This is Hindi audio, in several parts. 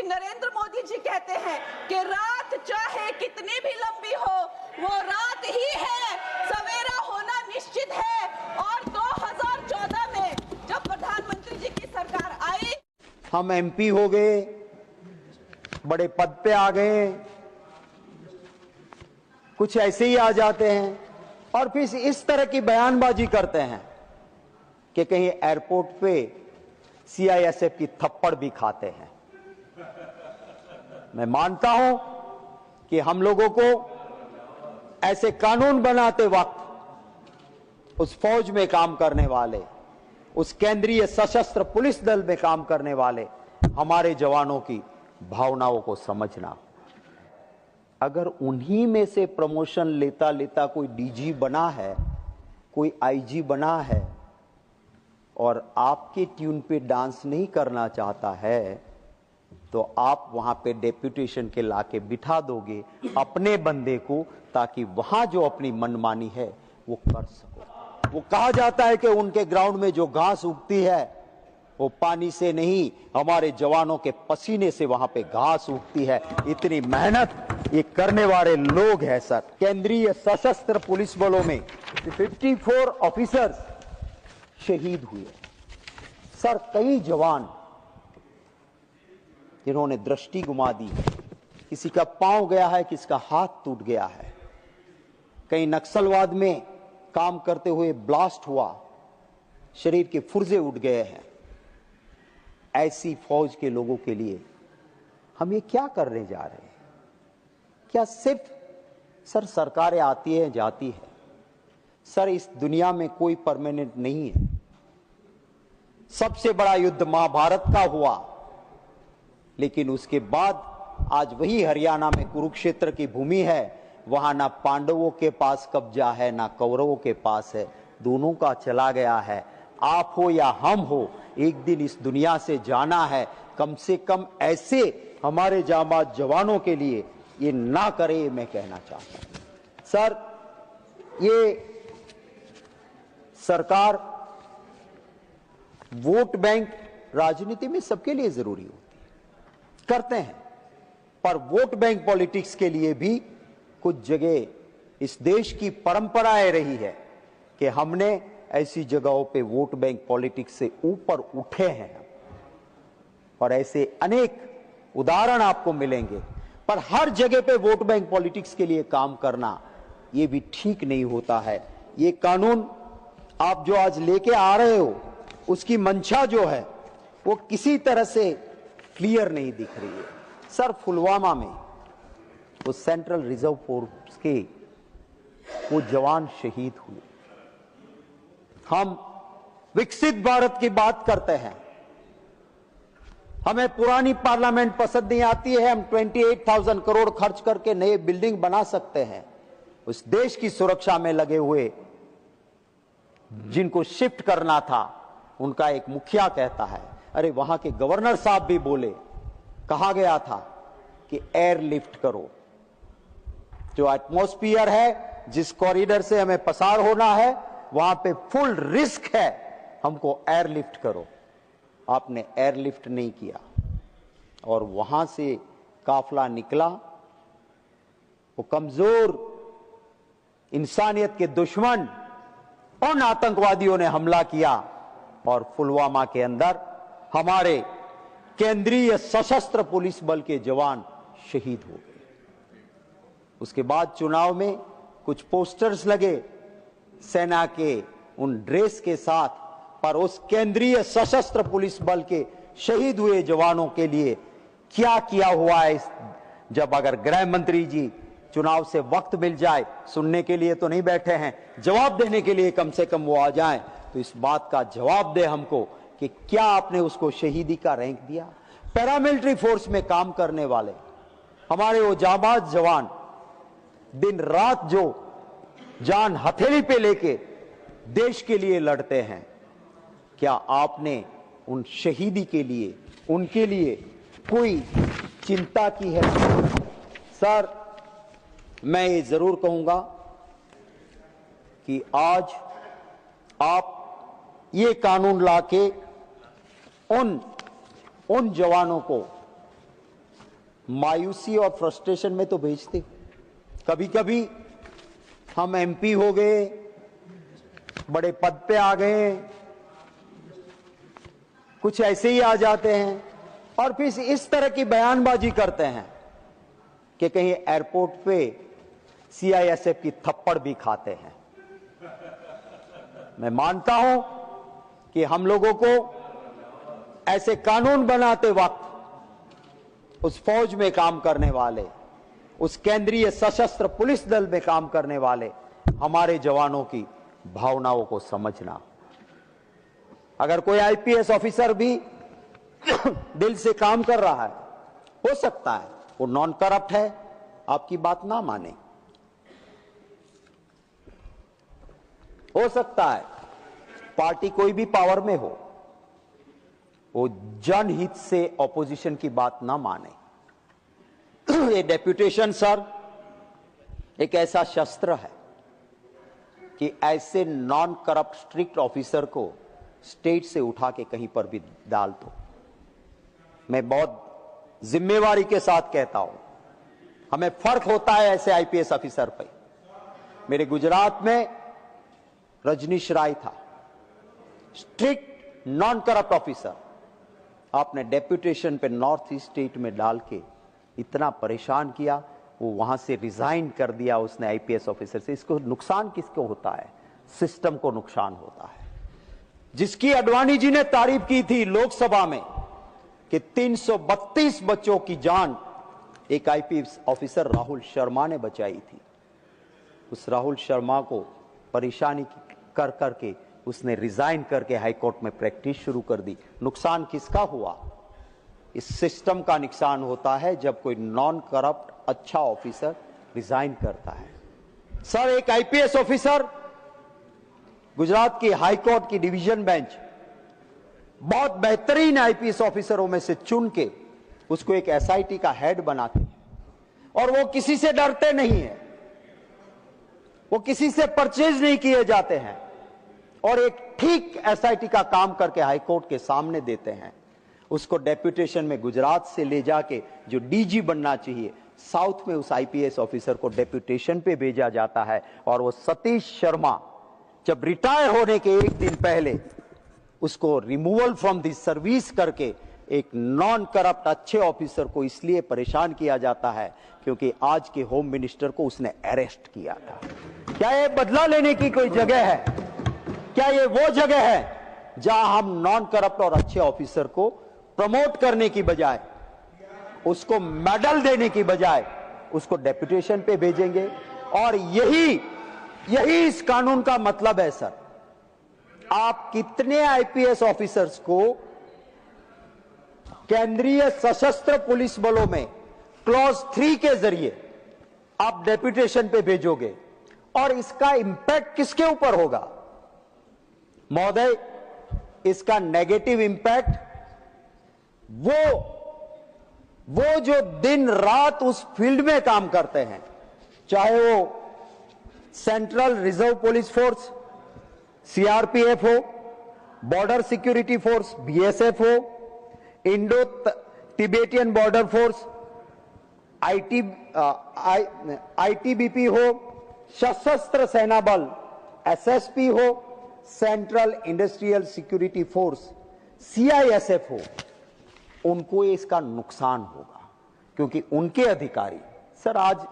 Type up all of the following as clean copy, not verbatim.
नरेंद्र मोदी जी कहते हैं कि रात चाहे कितनी भी लंबी हो वो रात ही है, सवेरा होना निश्चित है। और 2014 में जब प्रधानमंत्री जी की सरकार आई, हम एमपी हो गए, बड़े पद पे आ गए, कुछ ऐसे ही आ जाते हैं और फिर इस तरह की बयानबाजी करते हैं कि कहीं एयरपोर्ट पे सीआईएसएफ की थप्पड़ भी खाते हैं। मैं मानता हूं कि हम लोगों को ऐसे कानून बनाते वक्त उस फौज में काम करने वाले, उस केंद्रीय सशस्त्र पुलिस दल में काम करने वाले हमारे जवानों की भावनाओं को समझना। अगर उन्हीं में से प्रमोशन लेता लेता कोई डीजी बना है, कोई आईजी बना है और आपके ट्यून पे डांस नहीं करना चाहता है, तो आप वहां पे डेप्यूटेशन के लाके बिठा दोगे अपने बंदे को, ताकि वहां जो अपनी मनमानी है वो कर सको। वो कहा जाता है कि उनके ग्राउंड में जो घास उगती है वो पानी से नहीं, हमारे जवानों के पसीने से वहां पे घास उगती है। इतनी मेहनत ये करने वाले लोग हैं सर। केंद्रीय सशस्त्र पुलिस बलों में 54 ऑफिसर्स शहीद हुए सर। कई जवान जिन्होंने दृष्टि गुमा दी, किसी का पांव गया है, किसी का हाथ टूट गया है, कई नक्सलवाद में काम करते हुए ब्लास्ट हुआ, शरीर के पुर्जे उठ गए हैं। ऐसी फौज के लोगों के लिए हम ये क्या करने जा रहे हैं? क्या सिर्फ सर सरकारें आती है जाती है सर, इस दुनिया में कोई परमानेंट नहीं है। सबसे बड़ा युद्ध महाभारत का हुआ, लेकिन उसके बाद आज वही हरियाणा में कुरुक्षेत्र की भूमि है, वहां ना पांडवों के पास कब्जा है ना कौरवों के पास है, दोनों का चला गया है। आप हो या हम हो, एक दिन इस दुनिया से जाना है। कम से कम ऐसे हमारे जांबाज जवानों के लिए ये ना करे, ये मैं कहना चाहता हूं सर। ये सरकार वोट बैंक राजनीति में सबके लिए जरूरी होती है, करते हैं, पर वोट बैंक पॉलिटिक्स के लिए भी कुछ जगह इस देश की परंपराएं रही है कि हमने ऐसी जगहों पे वोट बैंक पॉलिटिक्स से ऊपर उठे हैं, और ऐसे अनेक उदाहरण आपको मिलेंगे। पर हर जगह पे वोट बैंक पॉलिटिक्स के लिए काम करना ये भी ठीक नहीं होता है। ये कानून आप जो आज लेके आ रहे हो, उसकी मंशा जो है वो किसी तरह से क्लियर नहीं दिख रही है सर। पुलवामा में वो सेंट्रल रिजर्व फोर्स के वो जवान शहीद हुए। हम विकसित भारत की बात करते हैं, हमें पुरानी पार्लियामेंट पसंद नहीं आती है। हम 28,000 करोड़ खर्च करके नए बिल्डिंग बना सकते हैं। उस देश की सुरक्षा में लगे हुए जिनको शिफ्ट करना था, उनका एक मुखिया कहता है, अरे वहां के गवर्नर साहब भी बोले, कहा गया था कि एयरलिफ्ट करो। जो एटमॉस्फेयर है, जिस कॉरिडोर से हमें पसार होना है, वहां पे फुल रिस्क है, हमको एयरलिफ्ट करो। आपने एयरलिफ्ट नहीं किया और वहां से काफिला निकला। वो कमजोर इंसानियत के दुश्मन उन आतंकवादियों ने हमला किया और पुलवामा के अंदर हमारे केंद्रीय सशस्त्र पुलिस बल के जवान शहीद हो गए। उसके बाद चुनाव में कुछ पोस्टर्स लगे सेना के उन ड्रेस के साथ, पर उस केंद्रीय सशस्त्र पुलिस बल के शहीद हुए जवानों के लिए क्या किया हुआ है? जब अगर गृह मंत्री जी चुनाव से वक्त मिल जाए, सुनने के लिए तो नहीं बैठे हैं, जवाब देने के लिए कम से कम वो आ जाएं, तो इस बात का जवाब दे हमको कि क्या आपने उसको शहीदी का रैंक दिया? पैरामिलिट्री फोर्स में काम करने वाले हमारे वो जाबाज जवान दिन रात जो जान हथेली पे लेके देश के लिए लड़ते हैं, क्या आपने उन शहीदी के लिए, उनके लिए कोई चिंता की है? सर, मैं ये जरूर कहूंगा कि आज आप ये कानून लाके उन जवानों को मायूसी और फ्रस्ट्रेशन में तो भेजते। कभी कभी हम एमपी हो गए, बड़े पद पे आ गए, कुछ ऐसे ही आ जाते हैं और फिर इस तरह की बयानबाजी करते हैं कि कहीं एयरपोर्ट पे सीआईएसएफ की थप्पड़ भी खाते हैं। मैं मानता हूं कि हम लोगों को ऐसे कानून बनाते वक्त उस फौज में काम करने वाले, उस केंद्रीय सशस्त्र पुलिस दल में काम करने वाले हमारे जवानों की भावनाओं को समझना। अगर कोई आईपीएस ऑफिसर भी दिल से काम कर रहा है, हो सकता है वो नॉन करप्ट है, आपकी बात ना माने, हो सकता है पार्टी कोई भी पावर में हो, वो जनहित से ऑपोजिशन की बात ना माने। ये डेप्यूटेशन सर एक ऐसा शस्त्र है कि ऐसे नॉन करप्ट स्ट्रिक्ट ऑफिसर को स्टेट से उठा के कहीं पर भी डाल दो। मैं बहुत जिम्मेवारी के साथ कहता हूं, हमें फर्क होता है ऐसे आईपीएस ऑफिसर पे। मेरे गुजरात में रजनीश राय था, स्ट्रिक्ट नॉन करप्ट ऑफिसर। आपने डेप्यूटेशन पे नॉर्थ ईस्ट स्टेट में डाल के इतना परेशान किया, वो वहां से रिजाइन कर दिया उसने आईपीएस ऑफिसर से। इसको नुकसान किसको होता है? सिस्टम को नुकसान होता है। जिसकी अडवाणी जी ने तारीफ की थी लोकसभा में कि 332 बच्चों की जान एक आईपीएस ऑफिसर राहुल शर्मा ने बचाई थी। उस राहुल शर्मा को परेशानी कर करके उसने रिजाइन करके हाईकोर्ट में प्रैक्टिस शुरू कर दी। नुकसान किसका हुआ? इस सिस्टम का नुकसान होता है जब कोई नॉन करप्ट अच्छा ऑफिसर रिजाइन करता है। सर, एक आईपीएस ऑफिसर गुजरात की हाईकोर्ट की डिवीजन बेंच बहुत बेहतरीन आईपीएस ऑफिसरों में से चुन के उसको एक एसआईटी का हेड बनाते हैं और वो किसी से डरते नहीं है, वो किसी से परचेज नहीं किए जाते हैं और एक ठीक एसआईटी का काम करके हाईकोर्ट के सामने देते हैं। उसको डेप्यूटेशन में गुजरात से ले जाके जो डीजी बनना चाहिए, साउथ में उस आईपीएस ऑफिसर को डेप्यूटेशन पे भेजा जाता है और वो सतीश शर्मा जब रिटायर होने के एक दिन पहले उसको रिमूवल फ्रॉम द सर्विस करके एक नॉन करप्ट अच्छे ऑफिसर को इसलिए परेशान किया जाता है क्योंकि आज के होम मिनिस्टर को उसने अरेस्ट किया था। क्या ये बदला लेने की कोई जगह है? क्या ये वो जगह है जहां हम नॉन करप्ट और अच्छे ऑफिसर को प्रमोट करने की बजाय, उसको मेडल देने की बजाय उसको डेप्यूटेशन पे भेजेंगे? और यही इस कानून का मतलब है सर। आप कितने आईपीएस ऑफिसर्स को केंद्रीय सशस्त्र पुलिस बलों में क्लॉज 3 के जरिए आप डेप्यूटेशन पे भेजोगे और इसका इंपैक्ट किसके ऊपर होगा? महोदय, इसका नेगेटिव इंपैक्ट वो जो दिन रात उस फील्ड में काम करते हैं, चाहे वो central reserve police force CRPF हो, बॉर्डर सिक्योरिटी फोर्स बीएसएफ हो, Indo Tibetan border force ITBP हो, सशस्त्र सेना बल एसएसपी हो, central industrial security force CISF हो, उनको इसका नुकसान होगा क्योंकि उनके अधिकारी, सर आज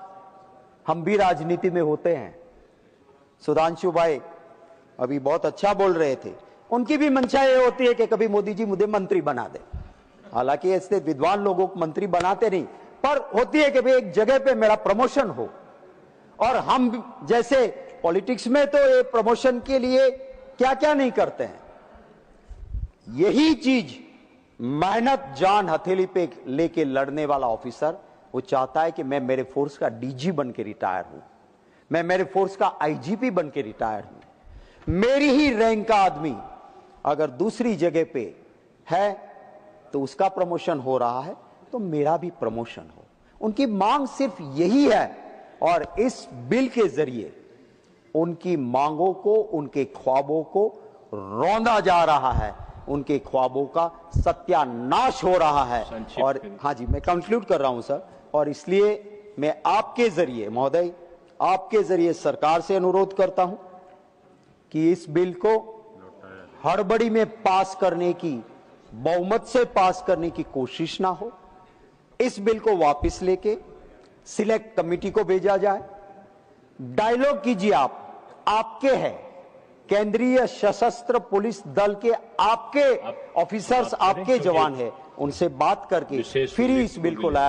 हम भी राजनीति में होते हैं, सुधांशु भाई अभी बहुत अच्छा बोल रहे थे, उनकी भी मंशा ये होती है कि कभी मोदी जी मुझे मंत्री बना दे। हालांकि ऐसे विद्वान लोगों को मंत्री बनाते नहीं, पर होती है कि भाई एक जगह पे मेरा प्रमोशन हो। और हम जैसे पॉलिटिक्स में तो ये प्रमोशन के लिए क्या क्या नहीं करते हैं। यही चीज मेहनत जान हथेली पे लेके लड़ने वाला ऑफिसर वो चाहता है कि मैं मेरे फोर्स का डीजी बन के रिटायर हूं, मैं मेरे फोर्स का आईजीपी बन के रिटायर हूं। मेरी ही रैंक का आदमी अगर दूसरी जगह पे है तो उसका प्रमोशन हो रहा है तो मेरा भी प्रमोशन हो। उनकी मांग सिर्फ यही है और इस बिल के जरिए उनकी मांगों को, उनके ख्वाबों को रौंदा जा रहा है। उनके ख्वाबों का सत्यानाश हो रहा है। और हाँ जी, मैं कंक्लूड कर रहा हूं सर, और इसलिए मैं आपके जरिए महोदय, आपके जरिए सरकार से अनुरोध करता हूं कि इस बिल को हड़बड़ी में पास करने की, बहुमत से पास करने की कोशिश ना हो। इस बिल को वापस लेके सिलेक्ट कमेटी को भेजा जाए। डायलॉग कीजिए, आप आपके हैं, केंद्रीय सशस्त्र पुलिस दल के आपके ऑफिसर्स, आपके जवान हैं, उनसे बात करके फिर इस बिल को लाया